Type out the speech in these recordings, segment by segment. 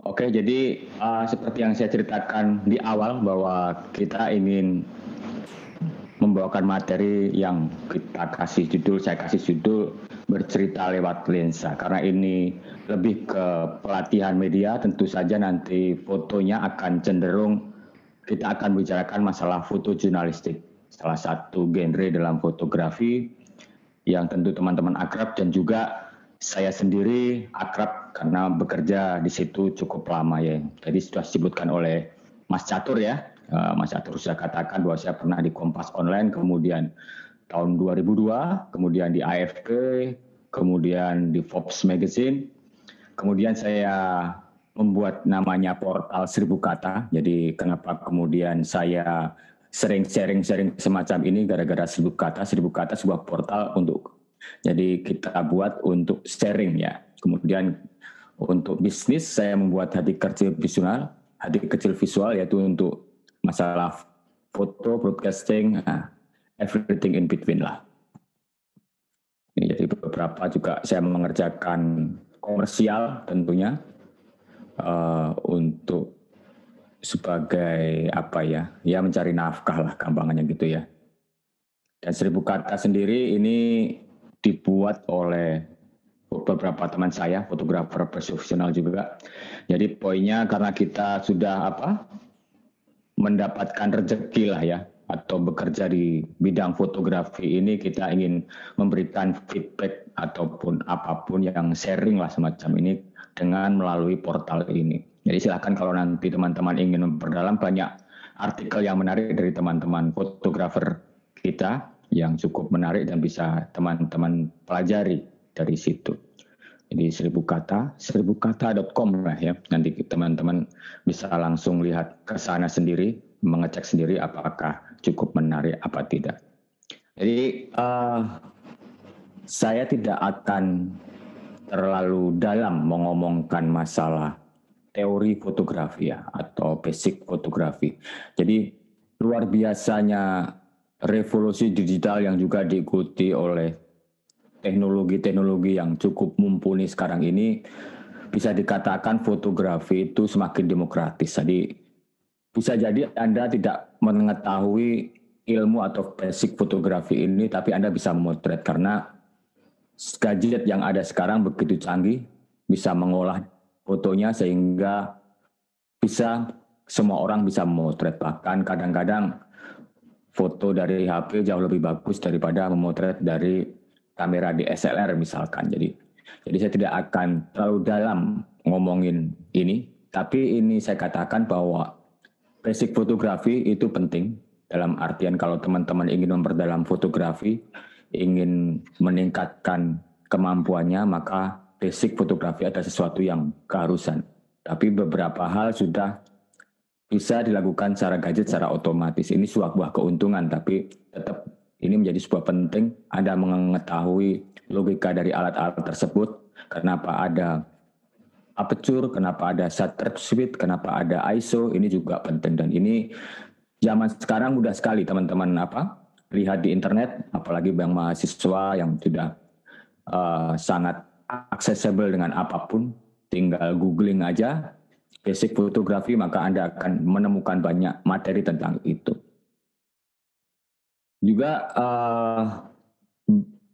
Oke, jadi seperti yang saya ceritakan di awal bahwa kita ingin membawakan materi yang saya kasih judul bercerita lewat lensa. Karena ini lebih ke pelatihan media, tentu saja nanti fotonya akan cenderung kita akan bicarakan masalah foto jurnalistik. Salah satu genre dalam fotografi yang tentu teman-teman akrab dan juga saya sendiri akrab karena bekerja di situ cukup lama ya. Jadi sudah disebutkan oleh Mas Catur ya. Mas Catur sudah katakan bahwa saya pernah di Kompas Online, kemudian tahun 2002, kemudian di AFP, kemudian di Forbes Magazine. Kemudian saya membuat namanya portal 1000 kata. Jadi kenapa kemudian saya sering sharing semacam ini gara-gara 1000 kata. 1000 kata sebuah portal untuk jadi kita buat untuk sharing ya. Kemudian untuk bisnis saya membuat hati kecil visual yaitu untuk masalah foto, broadcasting, everything in between lah. Ini jadi beberapa juga saya mengerjakan komersial tentunya untuk sebagai mencari nafkah lah gampangannya gitu ya. Dan 1000 kata sendiri ini dibuat oleh beberapa teman saya, fotografer profesional juga. Jadi poinnya karena kita sudah mendapatkan rezeki lah ya, atau bekerja di bidang fotografi ini, kita ingin memberikan feedback ataupun apapun yang sharing lah semacam ini dengan melalui portal ini. Jadi silakan kalau nanti teman-teman ingin memperdalam, banyak artikel yang menarik dari teman-teman fotografer kita yang cukup menarik dan bisa teman-teman pelajari dari situ. Jadi 1000 kata, 1000kata.com lah ya. Nanti teman-teman bisa langsung lihat ke sana sendiri, mengecek sendiri apakah cukup menarik apa tidak. Jadi saya tidak akan terlalu dalam mengomongkan masalah teori fotografi ya, atau basic fotografi. Jadi luar biasanya revolusi digital yang juga diikuti oleh teknologi-teknologi yang cukup mumpuni sekarang ini, bisa dikatakan fotografi itu semakin demokratis. Jadi bisa jadi Anda tidak mengetahui ilmu atau basic fotografi ini, tapi Anda bisa memotret karena gadget yang ada sekarang begitu canggih, bisa mengolah fotonya sehingga semua orang bisa memotret. Bahkan kadang-kadang foto dari HP jauh lebih bagus daripada memotret dari kamera DSLR misalkan. Jadi saya tidak akan terlalu dalam ngomongin ini, tapi ini saya katakan bahwa basic fotografi itu penting dalam artian kalau teman-teman ingin memperdalam fotografi, ingin meningkatkan kemampuannya, maka basic fotografi adalah sesuatu yang keharusan. Tapi beberapa hal sudah bisa dilakukan secara gadget, secara otomatis. Ini sebuah keuntungan, tapi tetap ini menjadi sebuah penting Anda mengetahui logika dari alat-alat tersebut, kenapa ada aperture, kenapa ada shutter speed, kenapa ada ISO, ini juga penting. Dan ini zaman sekarang mudah sekali teman-teman lihat di internet, apalagi yang mahasiswa yang sudah sangat accessible dengan apapun, tinggal googling aja basic fotografi, maka Anda akan menemukan banyak materi tentang itu. Juga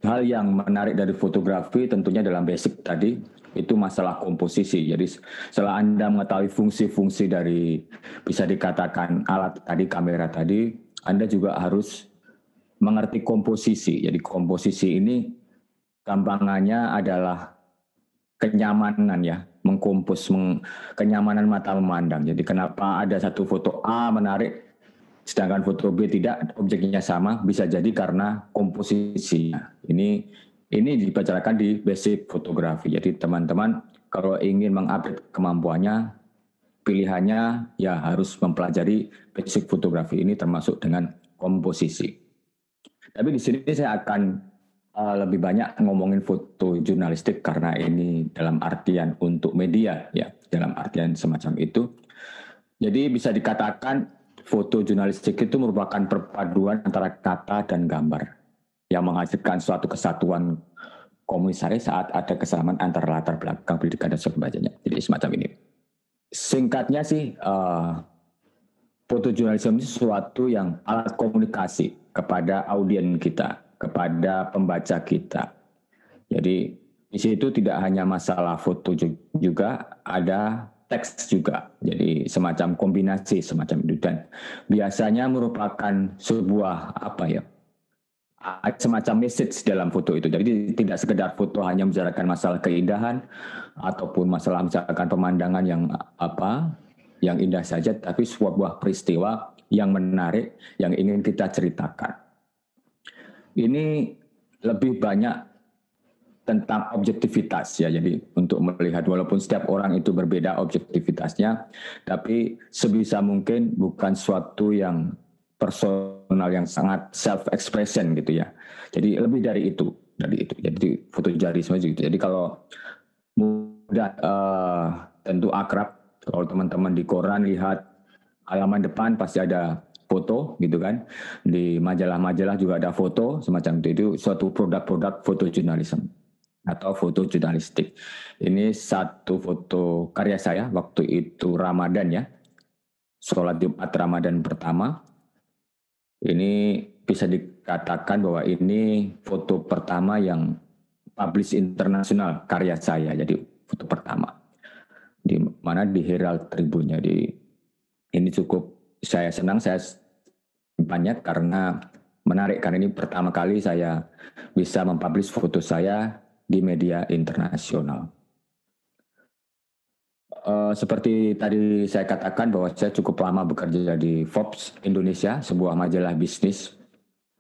hal yang menarik dari fotografi tentunya dalam basic tadi itu masalah komposisi. Jadi setelah Anda mengetahui fungsi-fungsi dari bisa dikatakan alat tadi, kamera tadi, Anda juga harus mengerti komposisi. Jadi komposisi ini gampangannya adalah kenyamanan ya, kenyamanan mata memandang. Jadi kenapa ada satu foto A menarik sedangkan foto B tidak, objeknya sama, bisa jadi karena komposisinya. Ini dibicarakan di basic fotografi. Jadi teman-teman kalau ingin mengupgrade kemampuannya, pilihannya ya harus mempelajari basic fotografi ini termasuk dengan komposisi. Tapi di sini saya akan lebih banyak ngomongin foto jurnalistik karena ini dalam artian untuk media ya, dalam artian semacam itu. Jadi bisa dikatakan foto jurnalistik itu merupakan perpaduan antara kata dan gambar yang menghasilkan suatu kesatuan komunikasi saat ada kesamaan antara latar belakang pendidikan dan sebagainya. Jadi semacam ini. Singkatnya sih, fotojurnalisme itu sesuatu yang alat komunikasi kepada audiens kita, kepada pembaca kita. Jadi di situ tidak hanya masalah foto juga, ada teks juga. Jadi semacam kombinasi semacam itu, dan biasanya merupakan sebuah apa ya? Semacam message dalam foto itu. Jadi tidak sekedar foto hanya membicarakan masalah keindahan ataupun masalah misalkan pemandangan yang apa, yang indah saja, tapi sebuah peristiwa yang menarik yang ingin kita ceritakan. Ini lebih banyak tentang objektivitas ya. Jadi untuk melihat walaupun setiap orang itu berbeda objektivitasnya, tapi sebisa mungkin bukan suatu yang personal yang sangat self expression gitu ya. Jadi lebih dari itu, Jadi fotojournalisme gitu. Jadi kalau mudah tentu akrab kalau teman-teman di koran lihat halaman depan pasti ada foto gitu kan. Di majalah-majalah juga ada foto semacam itu. Itu suatu produk-produk fotojurnalisme atau foto jurnalistik. Ini satu foto karya saya waktu itu Ramadan ya. Sholat Jumat Ramadan pertama. Ini bisa dikatakan bahwa ini foto pertama yang publish internasional karya saya. Jadi foto pertama. Di mana di Herald Tribune. Jadi ini cukup saya senang, saya banyak karena menarik, karena ini pertama kali saya bisa mempublish foto saya di media internasional. Seperti tadi saya katakan bahwa saya cukup lama bekerja di Forbes Indonesia, sebuah majalah bisnis.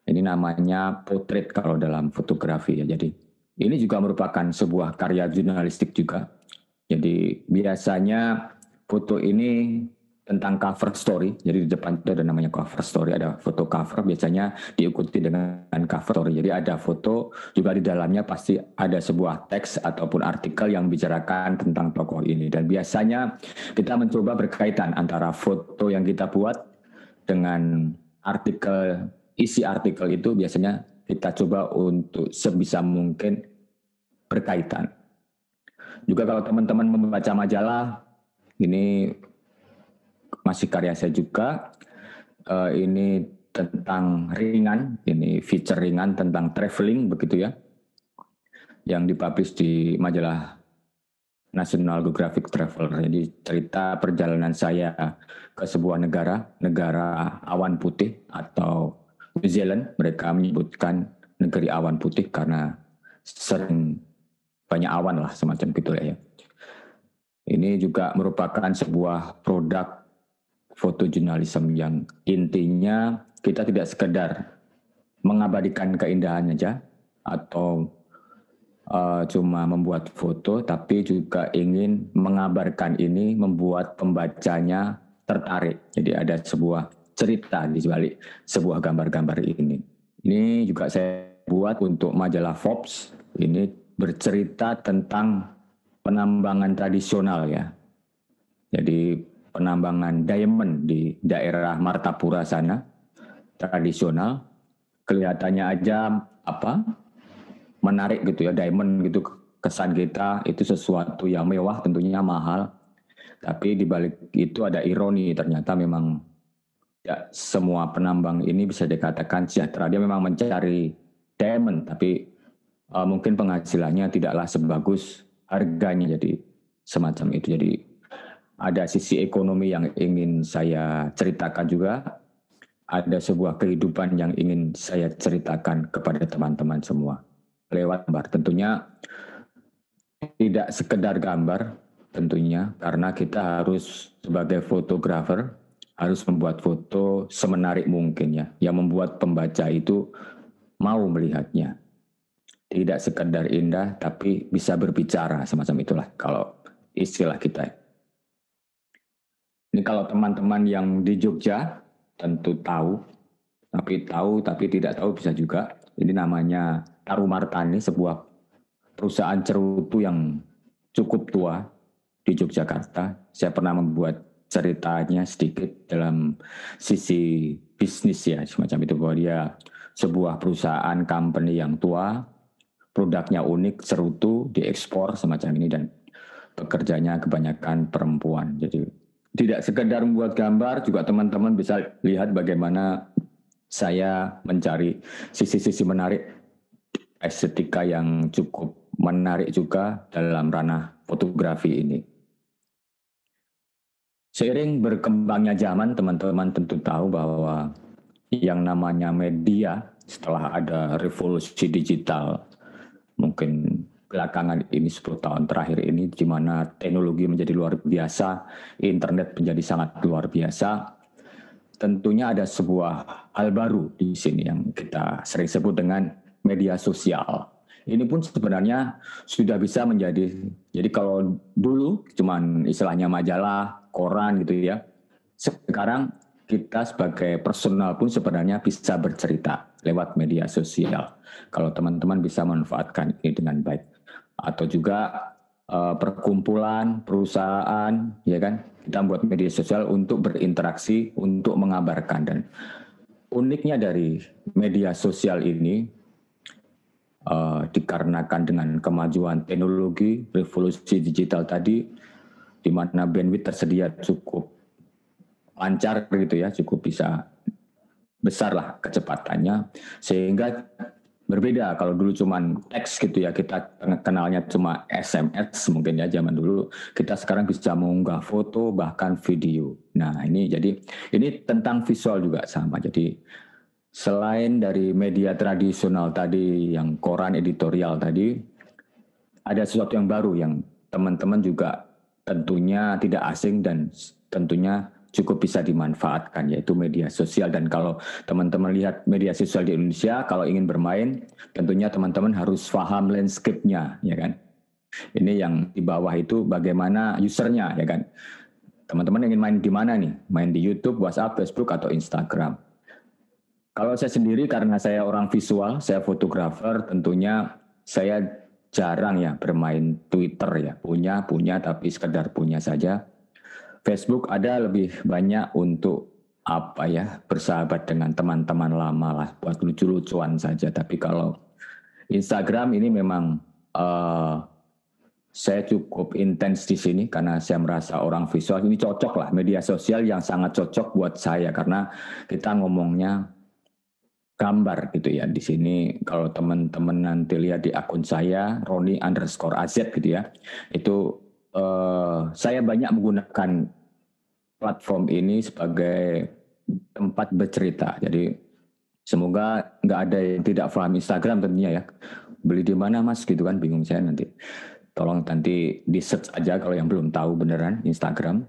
Ini namanya Potret kalau dalam fotografi ya. Jadi ini juga merupakan sebuah karya jurnalistik juga. Jadi biasanya foto ini tentang cover story. Jadi di depan itu ada namanya cover story, ada foto cover, biasanya diikuti dengan cover story. Jadi ada foto, juga di dalamnya pasti ada sebuah teks ataupun artikel yang bicarakan tentang tokoh ini. Dan biasanya kita mencoba berkaitan antara foto yang kita buat dengan artikel, isi artikel itu biasanya kita coba untuk sebisa mungkin berkaitan. Juga kalau teman-teman membaca majalah, ini masih karya saya juga. Ini tentang ringan, ini feature ringan tentang traveling begitu ya, yang dipublish di majalah National Geographic Traveler. Jadi cerita perjalanan saya ke sebuah negara awan putih atau New Zealand. Mereka menyebutkan negeri awan putih karena sering banyak awan lah semacam gitu ya. Ini juga merupakan sebuah produk fotojurnalisme yang intinya kita tidak sekedar mengabadikan keindahan aja atau cuma membuat foto, tapi juga ingin mengabarkan ini, membuat pembacanya tertarik. Jadi ada sebuah cerita di balik sebuah gambar-gambar ini. Ini juga saya buat untuk majalah Forbes. Ini bercerita tentang penambangan tradisional ya. Jadi penambangan diamond di daerah Martapura sana, tradisional, kelihatannya aja menarik gitu ya, diamond gitu, kesan kita itu sesuatu yang mewah, tentunya mahal, tapi di balik itu ada ironi, ternyata memang ya, semua penambang ini bisa dikatakan sejahtera. Dia memang mencari diamond, tapi mungkin penghasilannya tidaklah sebagus harganya, jadi semacam itu. Jadi ada sisi ekonomi yang ingin saya ceritakan juga, ada sebuah kehidupan yang ingin saya ceritakan kepada teman-teman semua lewat gambar. Tentunya tidak sekedar gambar, tentunya karena kita harus sebagai fotografer harus membuat foto semenarik mungkin ya, yang membuat pembaca itu mau melihatnya. Tidak sekedar indah, tapi bisa berbicara, semacam itulah kalau istilah kita. Ini kalau teman-teman yang di Jogja tentu tahu tapi tidak tahu bisa juga. Ini namanya Taru Martani, sebuah perusahaan cerutu yang cukup tua di Yogyakarta. Saya pernah membuat ceritanya sedikit dalam sisi bisnis ya, semacam itu, bahwa dia sebuah perusahaan company yang tua, produknya unik, cerutu, diekspor semacam ini, dan pekerjanya kebanyakan perempuan. Jadi tidak sekedar membuat gambar, juga teman-teman bisa lihat bagaimana saya mencari sisi-sisi menarik, estetika yang cukup menarik juga dalam ranah fotografi ini. Seiring berkembangnya zaman, teman-teman tentu tahu bahwa yang namanya media setelah ada revolusi digital, mungkin belakangan ini 10 tahun terakhir ini, di mana teknologi menjadi luar biasa, internet menjadi sangat luar biasa, tentunya ada sebuah hal baru di sini yang kita sering sebut dengan media sosial. Ini pun sebenarnya sudah bisa menjadi, jadi kalau dulu cuman istilahnya majalah, koran gitu ya, sekarang kita sebagai personal pun sebenarnya bisa bercerita lewat media sosial. Kalau teman-teman bisa manfaatkan ini dengan baik. Atau juga perkumpulan, perusahaan, ya kan, kita buat media sosial untuk berinteraksi, untuk mengabarkan. Dan uniknya dari media sosial ini, dikarenakan dengan kemajuan teknologi, revolusi digital tadi, di mana bandwidth tersedia cukup lancar gitu ya, cukup bisa besar lah kecepatannya, sehingga berbeda kalau dulu cuman teks gitu ya, kita kenalnya cuma SMS mungkin ya zaman dulu, kita sekarang bisa mengunggah foto bahkan video. Nah ini jadi ini tentang visual juga sama. Jadi selain dari media tradisional tadi yang koran editorial tadi, ada sesuatu yang baru yang teman-teman juga tentunya tidak asing dan tentunya cukup bisa dimanfaatkan, yaitu media sosial. Dan kalau teman-teman lihat media sosial di Indonesia, kalau ingin bermain, tentunya teman-teman harus paham landscape-nya, ya kan. Ini yang di bawah itu bagaimana usernya, ya kan. Teman-teman ingin main di mana nih? Main di YouTube, WhatsApp, Facebook, atau Instagram. Kalau saya sendiri, karena saya orang visual, saya fotografer, tentunya saya jarang ya bermain Twitter ya. Punya, tapi sekedar punya saja. Facebook ada lebih banyak untuk apa ya, bersahabat dengan teman-teman lama lah, buat lucu-lucuan saja. Tapi kalau Instagram ini memang saya cukup intens di sini karena saya merasa orang visual ini cocok lah, media sosial yang sangat cocok buat saya karena kita ngomongnya gambar gitu ya. Di sini kalau teman-teman nanti lihat di akun saya Roni_AZ gitu ya, itu saya banyak menggunakan platform ini sebagai tempat bercerita. Jadi semoga nggak ada yang tidak paham Instagram tentunya ya. Beli di mana mas gitu kan, bingung saya nanti. Tolong nanti di search aja kalau yang belum tahu beneran Instagram.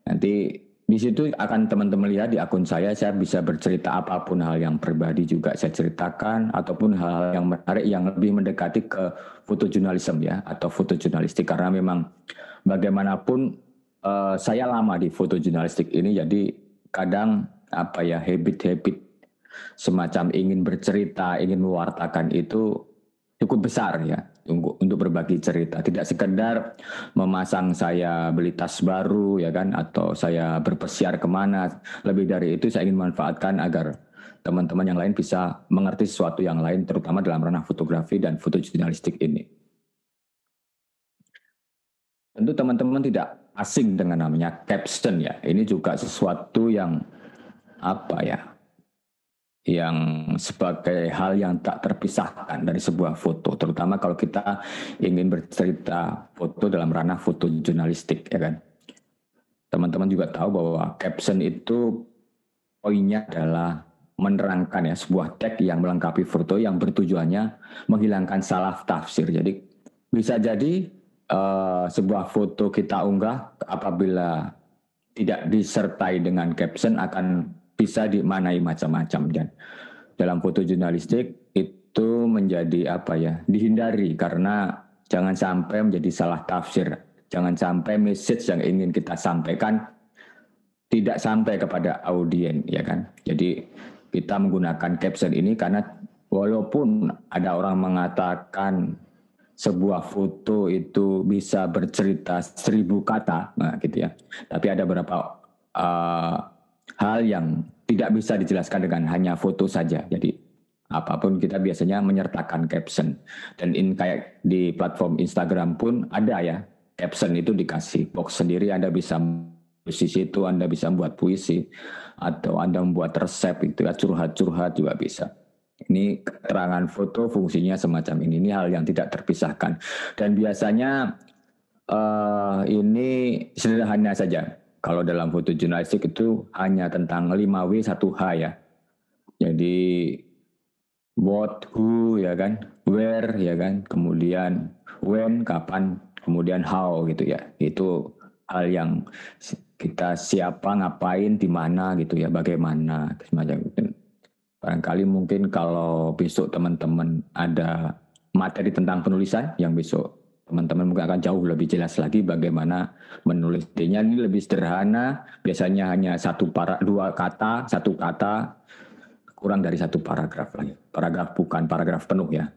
Nanti di situ akan teman-teman lihat di akun saya bisa bercerita apapun, hal yang pribadi juga saya ceritakan, ataupun hal-hal yang menarik yang lebih mendekati ke fotojurnalisme ya, atau fotojurnalistik. Karena memang bagaimanapun saya lama di fotojurnalistik ini, jadi kadang apa ya, habit-habit semacam ingin bercerita, ingin mewartakan itu cukup besar ya untuk berbagi cerita. Tidak sekedar memasang saya beli tas baru ya kan, atau saya berpesiar kemana. Lebih dari itu saya ingin manfaatkan agar teman-teman yang lain bisa mengerti sesuatu yang lain, terutama dalam ranah fotografi dan fotojurnalistik ini. Tentu teman-teman tidak asing dengan namanya caption ya. Ini juga sesuatu yang apa ya, yang sebagai hal yang tak terpisahkan dari sebuah foto, terutama kalau kita ingin bercerita foto dalam ranah foto jurnalistik ya kan. Teman-teman juga tahu bahwa caption itu poinnya adalah menerangkan ya sebuah tag yang melengkapi foto yang bertujuannya menghilangkan salah tafsir. Jadi bisa jadi sebuah foto kita unggah apabila tidak disertai dengan caption akan bisa dimaknai macam-macam. Dan dalam foto jurnalistik itu menjadi apa ya, dihindari karena jangan sampai menjadi salah tafsir, jangan sampai message yang ingin kita sampaikan tidak sampai kepada audien ya kan. Jadi kita menggunakan caption ini karena walaupun ada orang mengatakan sebuah foto itu bisa bercerita 1000 kata, nah gitu ya. Tapi ada beberapa hal yang tidak bisa dijelaskan dengan hanya foto saja. Jadi apapun kita biasanya menyertakan caption. Dan kayak di platform Instagram pun ada ya, caption itu dikasih box sendiri, Anda bisa di situ, Anda bisa membuat puisi atau Anda membuat resep itu ya, curhat-curhat juga bisa. Ini keterangan foto fungsinya semacam ini. Ini hal yang tidak terpisahkan. Dan biasanya ini sederhana saja. Kalau dalam foto jurnalistik itu hanya tentang 5W 1H ya. Jadi what, who ya kan, where ya kan, kemudian when, kapan, kemudian how gitu ya. Itu hal yang kita siapa, ngapain, di mana gitu ya, bagaimana semacam itu. Barangkali mungkin kalau besok teman-teman ada materi tentang penulisan yang besok teman-teman mungkin akan jauh lebih jelas lagi bagaimana menulisnya. Ini lebih sederhana, biasanya hanya dua kata, satu kata, kurang dari satu paragraf lagi. Paragraf bukan paragraf penuh ya.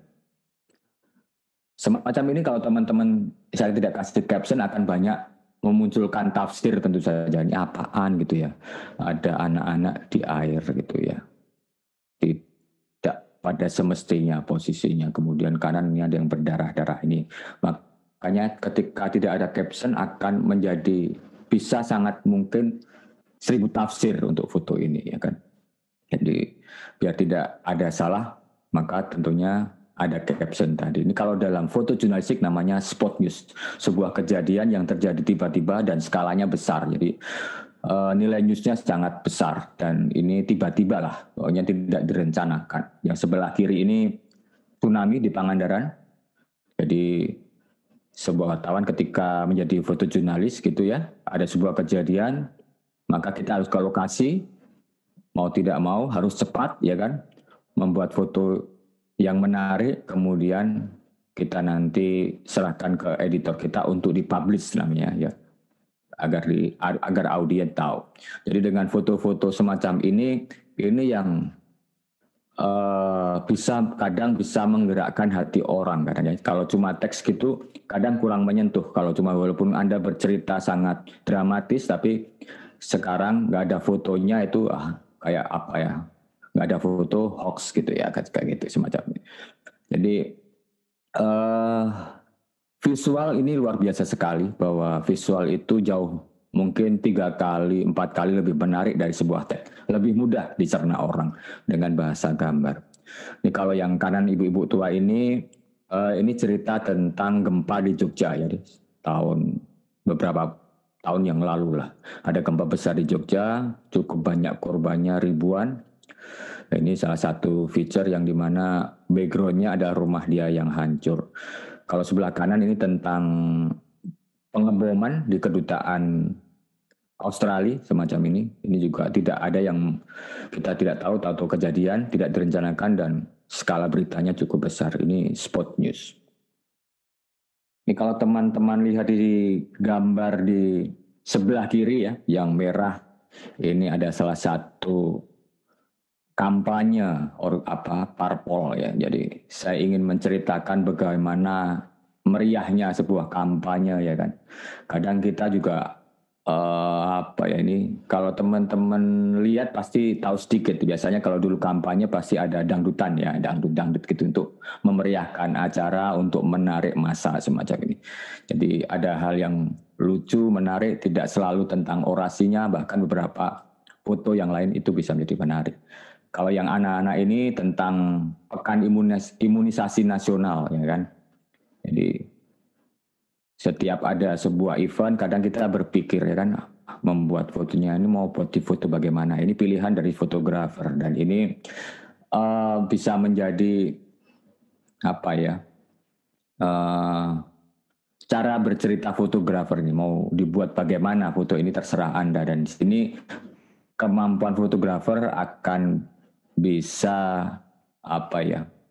Semacam ini kalau teman-teman saya tidak kasih caption akan banyak memunculkan tafsir tentu saja. Ini apaan gitu ya. Ada anak-anak di air gitu ya. Tidak pada semestinya posisinya, kemudian kanannya ada yang berdarah-darah ini. Makanya ketika tidak ada caption akan menjadi bisa sangat mungkin 1000 tafsir untuk foto ini ya kan. Jadi biar tidak ada salah maka tentunya ada caption tadi. Ini kalau dalam foto jurnalistik namanya spot news, sebuah kejadian yang terjadi tiba-tiba dan skalanya besar. Jadi nilai newsnya sangat besar dan ini tiba-tiba lah, pokoknya tidak direncanakan. Yang sebelah kiri ini tsunami di Pangandaran. Jadi sebuah wartawan ketika menjadi fotojurnalis gitu ya, ada sebuah kejadian, maka kita harus ke lokasi, mau tidak mau harus cepat ya kan, membuat foto yang menarik, kemudian kita nanti serahkan ke editor kita untuk dipublish namanya ya. Agar audiens tahu. Jadi dengan foto-foto semacam ini yang kadang bisa menggerakkan hati orang kadang. Kalau cuma teks gitu kadang kurang menyentuh. Kalau cuma walaupun Anda bercerita sangat dramatis tapi sekarang nggak ada fotonya itu kayak apa ya? Nggak ada foto hoax gitu ya kayak gitu semacam ini. Jadi visual ini luar biasa sekali, bahwa visual itu jauh mungkin 3 kali, 4 kali lebih menarik dari sebuah teks. Lebih mudah dicerna orang dengan bahasa gambar. Ini kalau yang kanan ibu-ibu tua ini cerita tentang gempa di Jogja ya, beberapa tahun yang lalu lah. Ada gempa besar di Jogja, cukup banyak korbannya ribuan. Ini salah satu feature yang dimana backgroundnya ada rumah dia yang hancur. Kalau sebelah kanan ini tentang pengeboman di kedutaan Australia semacam ini. Ini juga tidak ada yang kita tidak tahu kejadian, tidak direncanakan dan skala beritanya cukup besar. Ini spot news. Ini kalau teman-teman lihat di gambar di sebelah kiri ya, yang merah, ini ada salah satu kampanye parpol ya. Jadi saya ingin menceritakan bagaimana meriahnya sebuah kampanye ya kan. Kadang kita juga kalau teman-teman lihat pasti tahu sedikit. Biasanya kalau dulu kampanye pasti ada dangdutan ya, dangdut gitu untuk memeriahkan acara, untuk menarik massa semacam ini. Jadi ada hal yang lucu, menarik, tidak selalu tentang orasinya, bahkan beberapa foto yang lain itu bisa menjadi menarik. Kalau yang anak-anak ini tentang pekan imunisasi nasional ya kan. Jadi setiap ada sebuah event kadang kita berpikir ya kan, membuat fotonya ini mau buat di foto bagaimana. Ini pilihan dari fotografer dan ini bisa menjadi cara bercerita fotografer ini, mau dibuat bagaimana foto ini terserah Anda. Dan di sini kemampuan fotografer akan bisa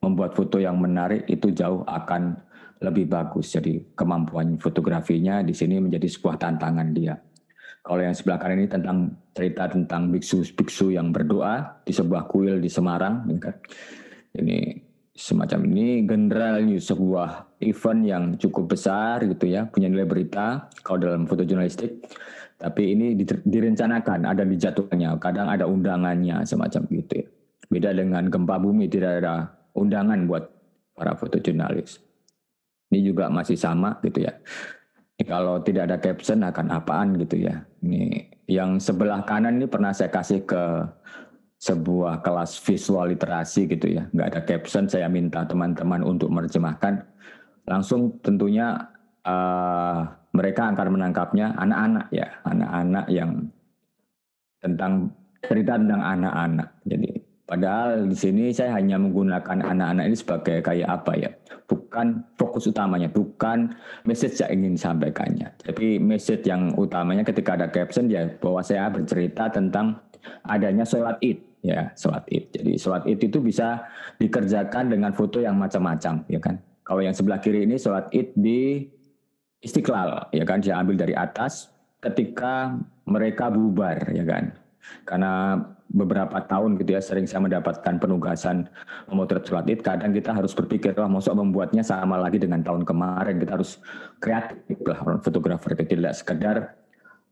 membuat foto yang menarik itu jauh akan lebih bagus. Jadi kemampuan fotografinya di sini menjadi sebuah tantangan dia. Kalau yang sebelah kanan ini cerita tentang biksu yang berdoa di sebuah kuil di Semarang. Ini semacam ini general news, sebuah event yang cukup besar gitu ya, punya nilai berita kalau dalam foto jurnalistik. Tapi ini direncanakan, ada dijadwalnya, kadang ada undangannya semacam gitu ya. Beda dengan gempa bumi, tidak ada undangan buat para fotojurnalis. Ini juga masih sama gitu ya. Kalau tidak ada caption akan apaan gitu ya. Ini yang sebelah kanan ini pernah saya kasih ke sebuah kelas visual literasi gitu ya. Nggak ada caption, saya minta teman-teman untuk menerjemahkan. Langsung tentunya mereka akan menangkapnya anak-anak ya. Anak-anak yang tentang cerita tentang anak-anak. Jadi padahal di sini saya hanya menggunakan anak-anak ini sebagai kayak apa ya? Bukan fokus utamanya, bukan message yang ingin disampaikannya. Tapi message yang utamanya ketika ada caption ya bahwa saya bercerita tentang adanya sholat Id ya, sholat Id. Jadi sholat Id itu bisa dikerjakan dengan foto yang macam-macam ya kan. Kalau yang sebelah kiri ini sholat Id di Istiqlal ya kan, dia ambil dari atas ketika mereka bubar ya kan. Karena beberapa tahun gitu ya sering saya mendapatkan penugasan memotret sholat Id, kadang kita harus berpikir wah masa membuatnya sama lagi dengan tahun kemarin, kita harus kreatif lah fotografer itu, tidak sekedar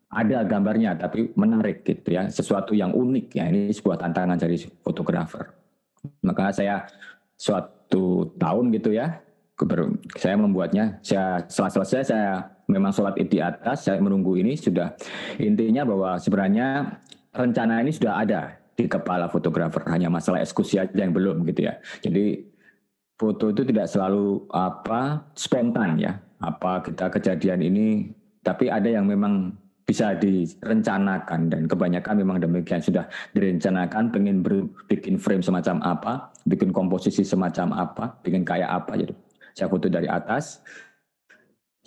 ada gambarnya tapi menarik gitu ya, sesuatu yang unik ya, ini sebuah tantangan dari fotografer. Maka saya suatu tahun gitu ya, saya membuatnya, setelah selesai saya memang sholat Id di atas, saya menunggu ini sudah, intinya bahwa sebenarnya rencana ini sudah ada di kepala fotografer, hanya masalah eksekusi aja yang belum gitu ya. Jadi foto itu tidak selalu spontan ya, apa kita kejadian ini, tapi ada yang memang bisa direncanakan dan kebanyakan memang demikian, sudah direncanakan pengen bikin frame semacam apa, bikin komposisi semacam apa, bikin kayak apa gitu. Saya foto dari atas,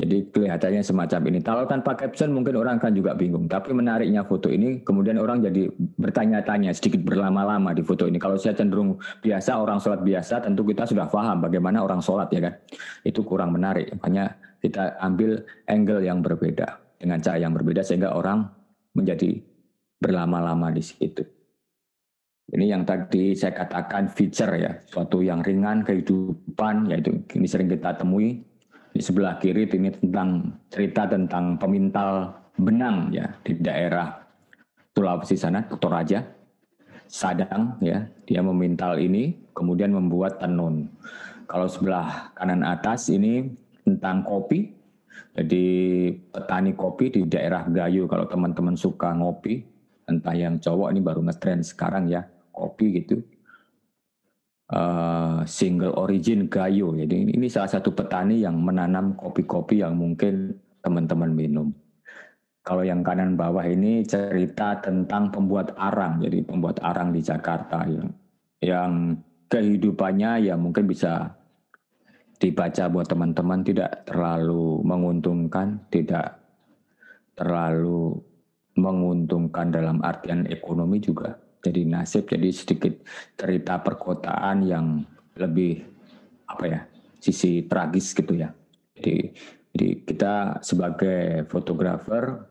jadi kelihatannya semacam ini. Kalau tanpa caption mungkin orang kan juga bingung. Tapi menariknya foto ini, kemudian orang jadi bertanya-tanya, sedikit berlama-lama di foto ini. Kalau saya cenderung biasa, orang sholat biasa, tentu kita sudah paham bagaimana orang sholat ya kan. Itu kurang menarik. Makanya kita ambil angle yang berbeda, dengan cara yang berbeda, sehingga orang menjadi berlama-lama di situ. Ini yang tadi saya katakan feature ya, suatu yang ringan kehidupan, yaitu ini sering kita temui. Di sebelah kiri ini tentang cerita tentang pemintal benang ya di daerah Sulawesi sana, Toraja, Sadang ya, dia memintal ini kemudian membuat tenun. Kalau sebelah kanan atas ini tentang kopi, jadi petani kopi di daerah Gayo. Kalau teman-teman suka ngopi, entah yang cowok ini baru ngetren sekarang ya, kopi gitu. Single origin Gayo. Jadi ini salah satu petani yang menanam kopi-kopi yang mungkin teman-teman minum. Kalau yang kanan bawah ini cerita tentang pembuat arang. Jadi pembuat arang di Jakarta yang kehidupannya ya mungkin bisa dibaca buat teman-teman, tidak terlalu menguntungkan, tidak terlalu menguntungkan dalam artian ekonomi juga. Jadi nasib, jadi sedikit cerita perkotaan yang lebih sisi tragis gitu ya. Jadi kita sebagai fotografer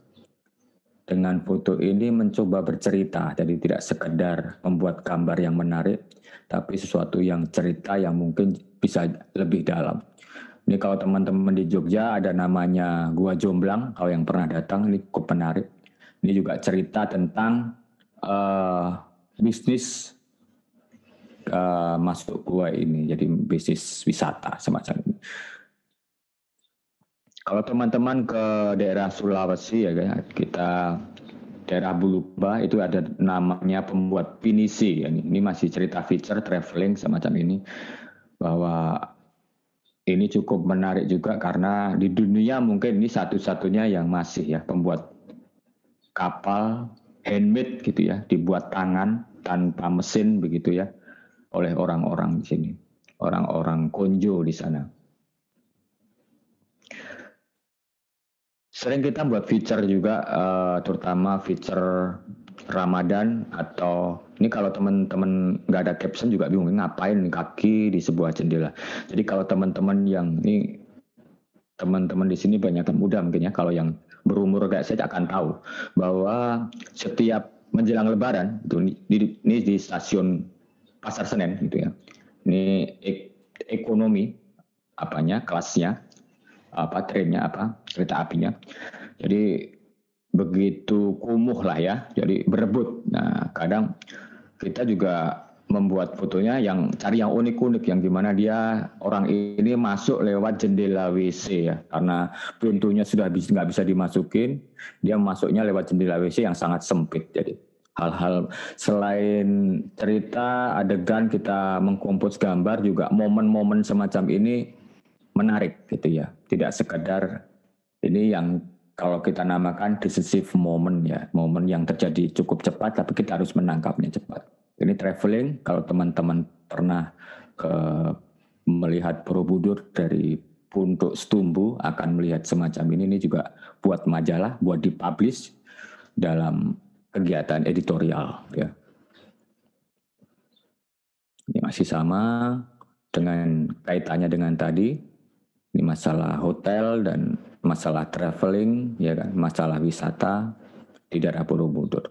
dengan foto ini mencoba bercerita, jadi tidak sekedar membuat gambar yang menarik, tapi sesuatu yang cerita yang mungkin bisa lebih dalam. Ini kalau teman-teman di Jogja ada namanya Gua Jomblang, kalau yang pernah datang ini cukup menarik. Ini juga cerita tentang bisnis masuk gua ini, jadi bisnis wisata semacam ini. Kalau teman-teman ke daerah Sulawesi ya kita daerah Buluba itu ada namanya pembuat pinisi. Ini masih cerita feature traveling semacam ini, bahwa ini cukup menarik juga karena di dunia mungkin ini satu-satunya yang masih ya pembuat kapal handmade gitu ya, dibuat tangan tanpa mesin begitu ya, oleh orang-orang di sini, orang-orang Konjo di sana. Sering kita buat feature juga, terutama feature Ramadan, atau ini kalau teman-teman nggak ada caption juga bingung ngapain kaki di sebuah jendela. Jadi kalau teman-teman yang ini, teman-teman di sini banyak yang muda mungkin ya, kalau yang berumur kayak saya akan tahu bahwa setiap menjelang Lebaran ini di stasiun Pasar Senen gitu ya, ini ekonomi kelasnya trennya kereta apinya, jadi begitu kumuh lah ya, jadi berebut. Nah kadang kita juga membuat fotonya yang cari yang unik-unik, yang gimana dia orang ini masuk lewat jendela WC ya, karena pintunya sudah nggak bisa dimasukin, dia masuknya lewat jendela WC yang sangat sempit. Jadi hal-hal selain cerita adegan kita mengkompos gambar, juga momen-momen semacam ini menarik gitu ya, tidak sekedar ini yang kalau kita namakan decisive moment ya, momen yang terjadi cukup cepat tapi kita harus menangkapnya cepat. Ini traveling, kalau teman-teman pernah ke melihat Borobudur dari Puntuk Setumbu akan melihat semacam ini juga buat majalah, buat dipublish dalam kegiatan editorial ya. Ini masih sama dengan kaitannya dengan tadi, ini masalah hotel dan masalah traveling ya kan, masalah wisata di daerah Borobudur.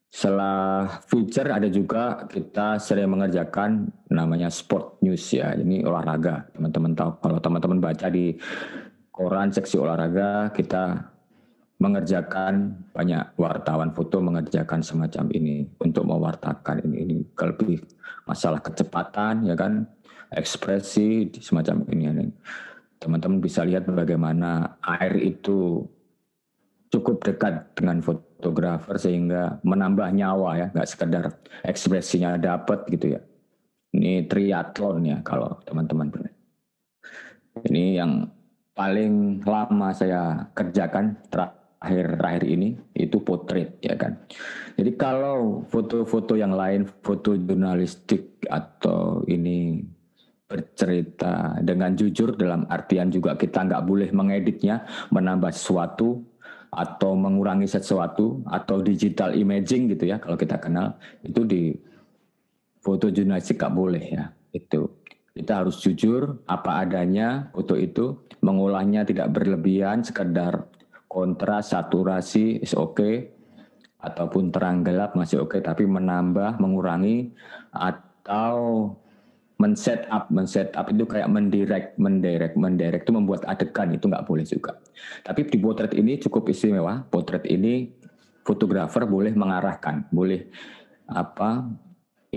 Setelah feature ada juga kita sering mengerjakan namanya sport news ya, ini olahraga. Teman-teman tahu, kalau teman-teman baca di koran seksi olahraga, kita mengerjakan banyak wartawan foto mengerjakan semacam ini untuk mewartakan ini lebih masalah kecepatan ya kan, ekspresi semacam ini. Teman-teman bisa lihat bagaimana air itu cukup dekat dengan fotografer sehingga menambah nyawa ya, nggak sekedar ekspresinya dapat gitu ya. Ini triathlon ya kalau teman-teman pernah. Ini yang paling lama saya kerjakan terakhir ini itu potret ya kan. Jadi kalau foto-foto yang lain, foto jurnalistik atau ini bercerita dengan jujur dalam artian juga kita nggak boleh mengeditnya, menambah sesuatu atau mengurangi sesuatu atau digital imaging gitu ya kalau kita kenal, itu di foto jurnalistik nggak boleh ya. Itu kita harus jujur apa adanya, foto itu mengolahnya tidak berlebihan, sekedar kontras, saturasi is okay, ataupun terang gelap masih oke, tapi menambah, mengurangi atau men-set up itu kayak mendirect itu membuat adegan, itu nggak boleh juga. Tapi di potret ini cukup istimewa. Potret ini fotografer boleh mengarahkan, boleh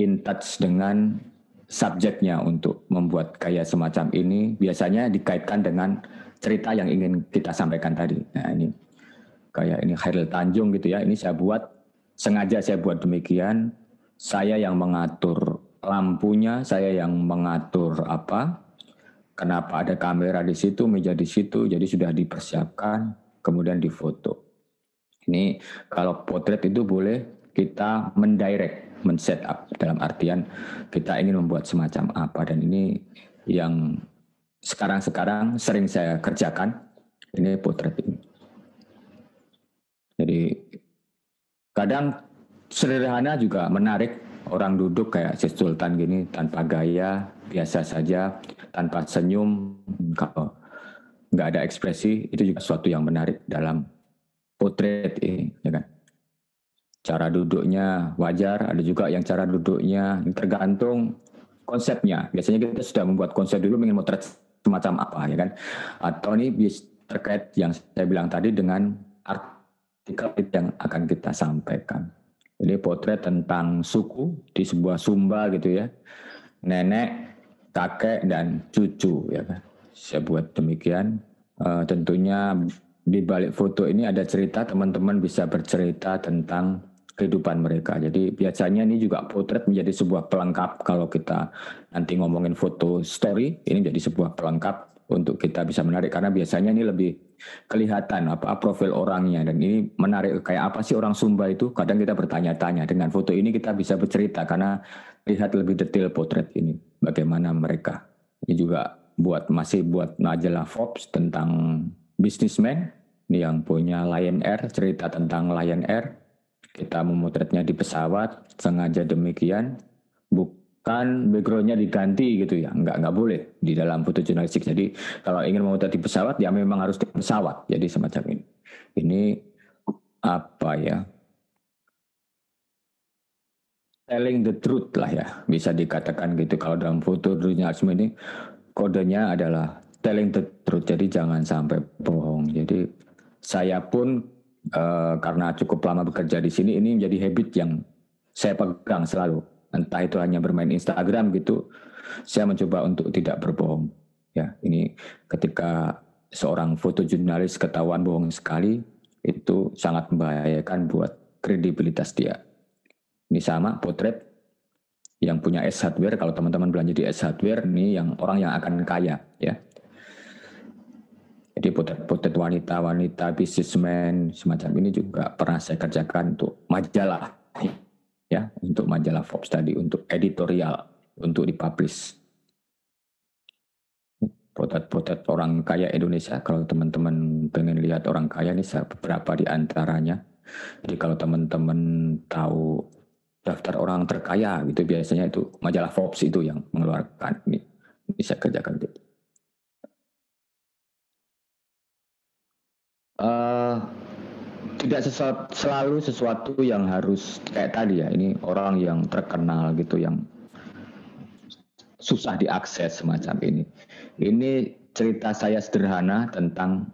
in touch dengan subjeknya untuk membuat kayak semacam ini. Biasanya dikaitkan dengan cerita yang ingin kita sampaikan tadi. Nah ini kayak ini Khairil Tanjung gitu ya. Ini sengaja saya buat demikian. Saya yang mengatur lampunya, saya yang mengatur kenapa ada kamera di situ, meja di situ, jadi sudah dipersiapkan, kemudian difoto. Ini kalau potret itu boleh kita mendirect, men-set up, dalam artian kita ingin membuat semacam apa, dan ini yang sekarang sering saya kerjakan, ini potret ini. Jadi kadang sederhana juga menarik. Orang duduk kayak si Sultan gini tanpa gaya, biasa saja, tanpa senyum, kalau nggak ada ekspresi, itu juga sesuatu yang menarik dalam potret ini, ya kan? Cara duduknya wajar, ada juga yang cara duduknya tergantung konsepnya. Biasanya kita sudah membuat konsep dulu, ingin potret semacam apa, ya kan? Atau ini terkait yang saya bilang tadi dengan artikel yang akan kita sampaikan. Jadi potret tentang suku di sebuah Sumba gitu ya, nenek, kakek dan cucu ya kan. Saya buat demikian. Tentunya di balik foto ini ada cerita, teman-teman bisa bercerita tentang kehidupan mereka. Jadi biasanya ini juga potret menjadi sebuah pelengkap kalau kita nanti ngomongin foto story, ini jadi sebuah pelengkap untuk kita bisa menarik, karena biasanya ini lebih kelihatan profil orangnya, dan ini menarik kayak apa sih orang Sumba itu. Kadang kita bertanya-tanya, dengan foto ini kita bisa bercerita karena lihat lebih detail potret ini bagaimana mereka. Ini juga masih buat majalah Forbes tentang businessman ini yang punya Lion Air, cerita tentang Lion Air. Kita memotretnya di pesawat, sengaja demikian, bukan backgroundnya diganti gitu ya, nggak boleh di dalam foto jurnalistik. Jadi kalau ingin memotret di pesawat ya memang harus di pesawat, jadi semacam ini. Ini telling the truth lah ya, bisa dikatakan gitu. Kalau dalam foto jurnalisme ini kodenya adalah telling the truth, jadi jangan sampai bohong. Jadi saya pun karena cukup lama bekerja di sini, ini menjadi habit yang saya pegang selalu. entah itu hanya bermain Instagram gitu, saya mencoba untuk tidak berbohong. Ya, ini ketika seorang fotojurnalis ketahuan bohong sekali, itu sangat membahayakan buat kredibilitas dia. Ini sama potret yang punya S Hardware, kalau teman-teman belanja di S Hardware, ini yang orang yang akan kaya, ya. Jadi potret-potret wanita-wanita, businessman, semacam ini juga pernah saya kerjakan untuk majalah, ya, untuk majalah Forbes tadi, untuk editorial, untuk dipublish. Potret-potret orang kaya Indonesia, kalau teman-teman pengen lihat orang kaya ini beberapa di antaranya. Jadi kalau teman-teman tahu daftar orang terkaya gitu, biasanya itu majalah Forbes itu yang mengeluarkan ini. Bisa kerjakan itu. Tidak selalu sesuatu yang harus kayak tadi ya, ini orang yang terkenal gitu, yang susah diakses semacam ini. Ini cerita saya sederhana tentang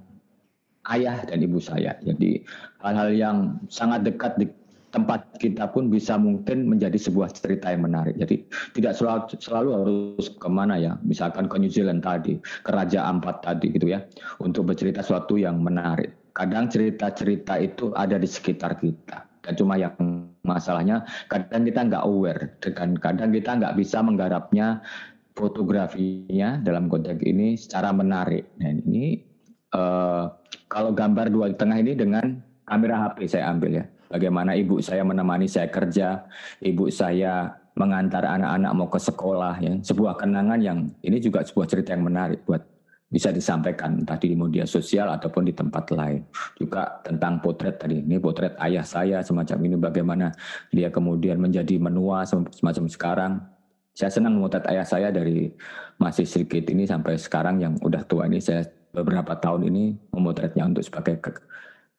ayah dan ibu saya. Jadi hal-hal yang sangat dekat di tempat kita pun bisa mungkin menjadi sebuah cerita yang menarik. Jadi tidak selalu harus kemana ya, misalkan ke New Zealand tadi, ke Raja Ampat tadi gitu ya, untuk bercerita sesuatu yang menarik. Kadang cerita-cerita itu ada di sekitar kita. Dan cuma yang masalahnya kadang kita nggak aware, dan kadang kita nggak bisa menggarapnya fotografinya dalam konteks ini secara menarik. Dan ini kalau gambar dua di tengah ini dengan kamera HP saya ambil ya. Bagaimana ibu saya menemani saya kerja, ibu saya mengantar anak-anak mau ke sekolah ya. Sebuah kenangan yang ini juga sebuah cerita yang menarik buat bisa disampaikan entah di media sosial ataupun di tempat lain. Juga tentang potret tadi. Ini potret ayah saya semacam ini, bagaimana dia kemudian menjadi menua semacam sekarang. Saya senang memotret ayah saya dari masih sedikit ini sampai sekarang yang udah tua ini. Saya beberapa tahun ini memotretnya untuk sebagai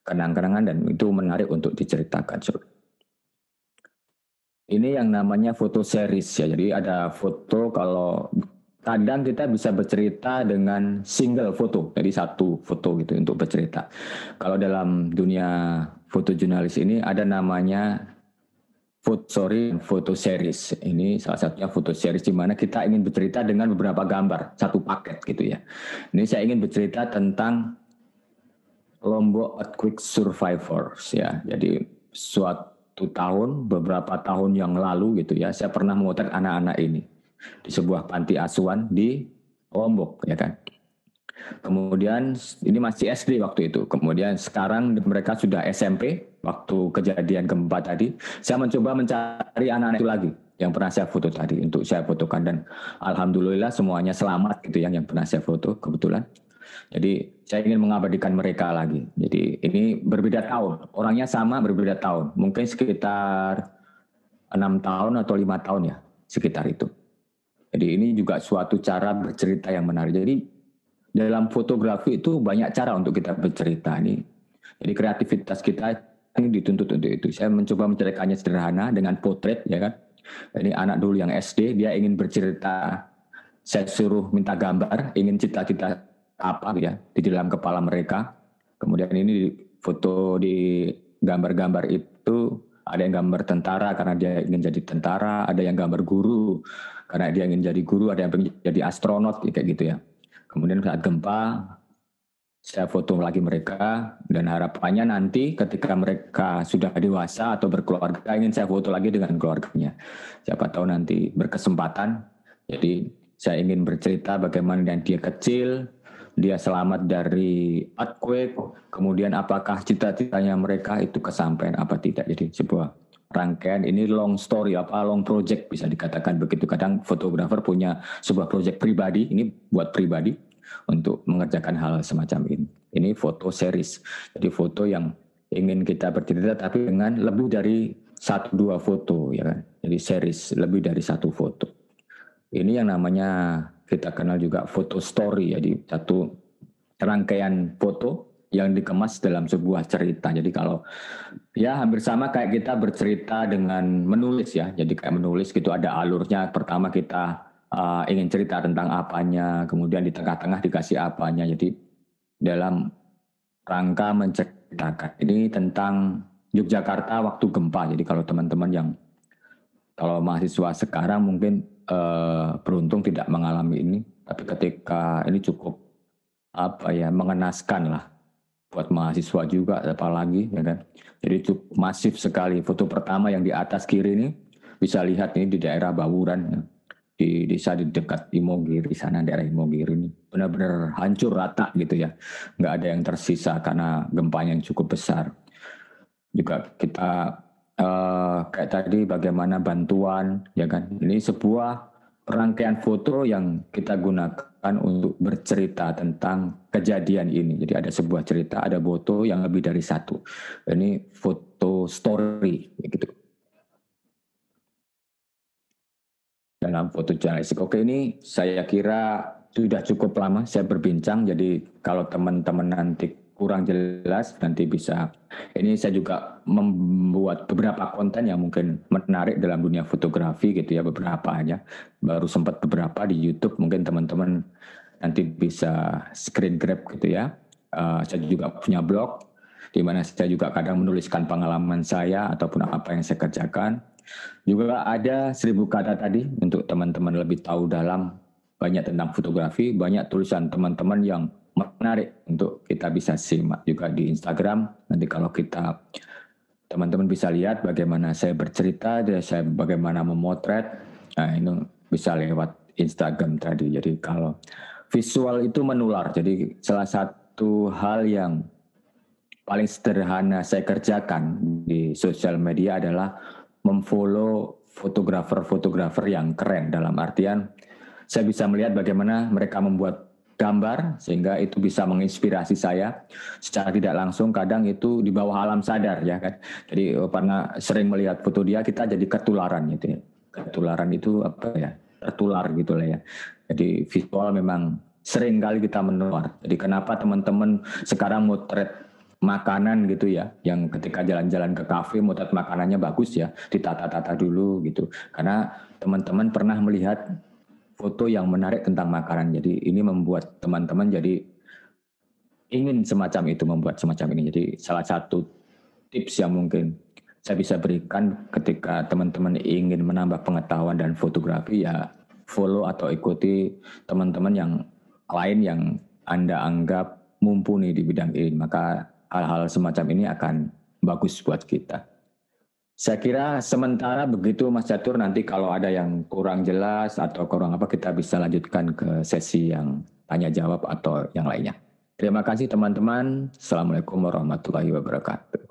kenang-kenangan dan itu menarik untuk diceritakan. Ini yang namanya foto series ya. Jadi ada foto, kalau kadang kita bisa bercerita dengan single foto. Jadi satu foto gitu untuk bercerita. Kalau dalam dunia foto jurnalis ini ada namanya foto series. Ini salah satunya foto series di mana kita ingin bercerita dengan beberapa gambar, satu paket gitu ya. Ini saya ingin bercerita tentang Lombok Earthquake Survivors ya. Jadi suatu tahun, beberapa tahun yang lalu gitu ya, saya pernah memotret anak-anak ini di sebuah panti asuhan di Lombok ya kan. Kemudian ini masih SD waktu itu. Kemudian sekarang mereka sudah SMP waktu kejadian gempa tadi. Saya mencoba mencari anak-anak itu lagi yang pernah saya foto tadi untuk saya fotokan, dan alhamdulillah semuanya selamat gitu yang pernah saya foto kebetulan. Jadi saya ingin mengabadikan mereka lagi. Jadi ini berbeda tahun, orangnya sama berbeda tahun, mungkin sekitar 6 tahun atau 5 tahun ya, sekitar itu. Jadi ini juga suatu cara bercerita yang menarik. Jadi dalam fotografi itu banyak cara untuk kita bercerita nih. Jadi kreativitas kita ini dituntut untuk itu. Saya mencoba menceritakannya sederhana dengan potret ya kan. Ini anak dulu yang SD, dia ingin bercerita, saya suruh minta gambar, ingin cita-cita apa ya di dalam kepala mereka. Kemudian ini foto di gambar-gambar itu ada yang gambar tentara karena dia ingin jadi tentara, ada yang gambar guru karena dia ingin jadi guru, ada yang ingin jadi astronot kayak gitu ya. Kemudian saat gempa saya foto lagi mereka, dan harapannya nanti ketika mereka sudah dewasa atau berkeluarga ingin saya foto lagi dengan keluarganya. Siapa tahu nanti berkesempatan. Jadi saya ingin bercerita bagaimana dia kecil, dia selamat dari earthquake, kemudian apakah cita-citanya mereka itu kesampaian apa tidak. Jadi sebuah rangkaian ini long story, long project bisa dikatakan begitu. Kadang fotografer punya sebuah project pribadi, ini buat pribadi untuk mengerjakan hal semacam ini. Ini foto series. Jadi foto yang ingin kita bercerita tapi dengan lebih dari 1-2 foto ya kan. Jadi series lebih dari 1 foto. Ini yang namanya kita kenal juga foto story, jadi satu rangkaian foto yang dikemas dalam sebuah cerita. Jadi kalau ya hampir sama kayak kita bercerita dengan menulis ya. Jadi kayak menulis gitu ada alurnya. Pertama kita ingin cerita tentang apanya, kemudian di tengah-tengah dikasih apanya. Jadi dalam rangka menceritakan ini tentang Yogyakarta waktu gempa. Jadi kalau teman-teman yang Kalau mahasiswa sekarang mungkin beruntung tidak mengalami ini, tapi ketika ini cukup apa ya, mengenaskan lah buat mahasiswa juga apalagi ya kan. Jadi cukup masif sekali. Foto pertama yang di atas kiri ini bisa lihat ini di daerah Bawuran ya. Di desa di dekat Imogiri sana, daerah Imogiri ini benar-benar hancur rata gitu ya, nggak ada yang tersisa karena gempanya yang cukup besar. Juga kita kayak tadi bagaimana bantuan ya kan, ini sebuah rangkaian foto yang kita gunakan untuk bercerita tentang kejadian ini. Jadi ada sebuah cerita, ada foto yang lebih dari satu. Ini foto story gitu. Dalam foto jurnalistik. Oke, ini saya kira sudah cukup lama saya berbincang. Jadi kalau teman-teman nanti kurang jelas nanti bisa. Ini saya juga membuat beberapa konten yang mungkin menarik dalam dunia fotografi gitu ya, beberapa aja. Baru sempat beberapa di YouTube, mungkin teman-teman nanti bisa screen grab gitu ya. Saya juga punya blog di mana saya juga kadang menuliskan pengalaman saya ataupun apa yang saya kerjakan. Juga ada 1000 kata tadi untuk teman-teman lebih tahu dalam banyak tentang fotografi, banyak tulisan teman-teman yang menarik untuk kita bisa simak juga di Instagram. Nanti kalau kita teman-teman bisa lihat bagaimana saya bercerita, saya bagaimana memotret. Nah, ini bisa lewat Instagram tadi. Jadi kalau visual itu menular. Jadi salah satu hal yang paling sederhana saya kerjakan di sosial media adalah memfollow fotografer-fotografer yang keren, dalam artian saya bisa melihat bagaimana mereka membuat gambar sehingga itu bisa menginspirasi saya secara tidak langsung. Kadang itu di bawah alam sadar ya kan. Jadi karena sering melihat foto dia, kita jadi ketularan gitu ya. Ketularan itu apa ya? Tertular gitu lah ya. Jadi visual memang sering kali kita menular. Jadi kenapa teman-teman sekarang motret makanan gitu ya, yang ketika jalan-jalan ke kafe motret makanannya bagus ya, ditata-tata dulu gitu. Karena teman-teman pernah melihat foto yang menarik tentang makanan. Jadi ini membuat teman-teman jadi ingin semacam itu, membuat semacam ini. Jadi salah satu tips yang mungkin saya bisa berikan ketika teman-teman ingin menambah pengetahuan dan fotografi, ya follow atau ikuti teman-teman yang lain yang Anda anggap mumpuni di bidang ini. Maka hal-hal semacam ini akan bagus buat kita. Saya kira sementara begitu Mas Catur, nanti kalau ada yang kurang jelas atau kurang apa, kita bisa lanjutkan ke sesi yang tanya jawab atau yang lainnya. Terima kasih teman-teman. Assalamualaikum warahmatullahi wabarakatuh.